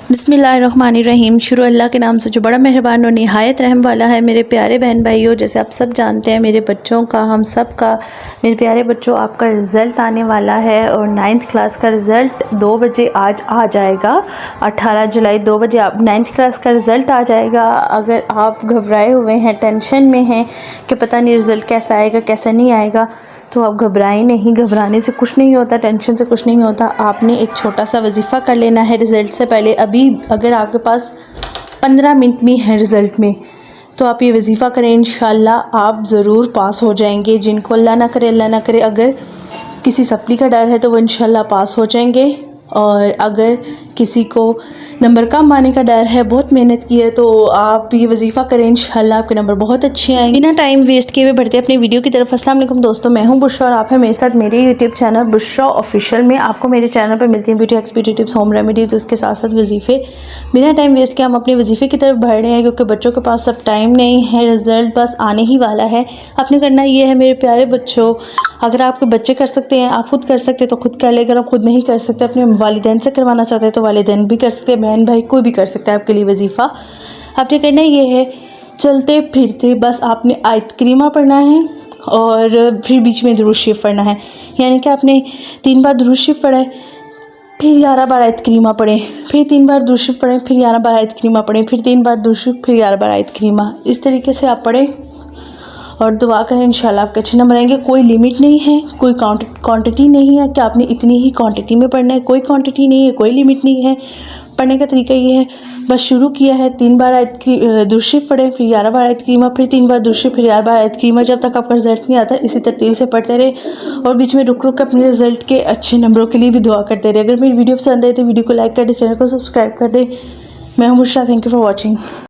बिस्मिल्लाहिर्रहमानिर्रहीम। शुरू अल्लाह के नाम से जो बड़ा मेहरबान और निहायत रहम वाला है। मेरे प्यारे बहन भाइयों, जैसे आप सब जानते हैं, मेरे बच्चों का, हम सब का, मेरे प्यारे बच्चों, आपका रिज़ल्ट आने वाला है और 9th क्लास का रिज़ल्ट 2 बजे आज आ जाएगा। 18 जुलाई 2 बजे आप 9th क्लास का रिज़ल्ट आ जाएगा। अगर आप घबराए हुए हैं, टेंशन में हैं कि पता नहीं रिज़ल्ट कैसा आएगा कैसा नहीं आएगा, तो आप घबराएं नहीं। घबराने से कुछ नहीं होता, टेंशन से कुछ नहीं होता। आपने एक छोटा सा वजीफ़ा कर लेना है रिज़ल्ट से पहले। अभी अगर आपके पास 15 मिनट भी है रिज़ल्ट में, तो आप ये वजीफ़ा करें, इंशाल्लाह आप ज़रूर पास हो जाएंगे। जिनको अल्लाह ना करे अगर किसी सप्ली का डर है तो वो इंशाल्लाह पास हो जाएंगे। और अगर किसी को नंबर कम आने का डर है, बहुत मेहनत की है, तो आप ये वजीफ़ा करें, इंशाल्लाह आपके नंबर बहुत अच्छे आएंगे। बिना टाइम वेस्ट किए हुए बढ़ते अपनी वीडियो की तरफ। अस्सलाम वालेकुम दोस्तों, मैं हूं बुशरा और आप हैं मेरे साथ मेरे यूट्यूब चैनल बुशरा ऑफिशियल में। आपको मेरे चैनल पर मिलती हैं beauty x, beauty tips, home remedies, उसके साथ साथ वजीफ़े। बिना टाइम वेस्ट किए हम अपने वजीफ़े की तरफ बढ़ रहे हैं, क्योंकि बच्चों के पास सब टाइम नहीं है, रिज़ल्ट बस आने ही वाला है। आपने करना ये है मेरे प्यारे बच्चों, अगर आपके बच्चे कर सकते हैं, आप खुद कर सकते हैं तो खुद कर ले। अगर आप खुद नहीं कर सकते, अपने वालिदैन से करवाना चाहते हैं तो वालिदैन भी कर सकते हैं, बहन भाई कोई भी कर सकता है आपके लिए वजीफ़ा। आपने करना ये है, चलते फिरते बस आपने आयत करीमा पढ़ना है और फिर बीच में दुरूद शरीफ पढ़ना है। यानी कि आपने 3 बार दुरूद शरीफ पढ़ा है, फिर 11 बार आयत करीमा पढ़ें, फिर 3 बार दुरूद शरीफ पढ़ें, फिर 11 बार आयत करीमा पढ़ें, फिर 3 बार दुरूद शरीफ, फिर 11 बार आयत करीमा। इस तरीके से आप पढ़ें और दुआ करें, इंशाल्लाह आपके अच्छे नंबर आएंगे। कोई लिमिट नहीं है, कोई क्वांटिटी नहीं है कि आपने इतनी ही क्वांटिटी में पढ़ना है। कोई क्वांटिटी नहीं है, कोई लिमिट नहीं है। पढ़ने का तरीका ये है, बस शुरू किया है, 3 बार आयत की दुरूद शरीफ पढ़ें, फिर 11 बार आयत करीमा, फिर 3 बार दुरूद शरीफ, फिर 11 बार आयत करीमा। जब तक आपका रिजल्ट नहीं आता इसी तरतीब से पढ़ते रहे और बीच में रुक रुक अपने रिजल्ट के अच्छे नंबरों के लिए भी दुआ करते रहे। अगर मेरी वीडियो पसंद आए तो वीडियो को लाइक कर दे, चैनल को सब्सक्राइब कर दे। मैं हूं Bushra, thank you for watching.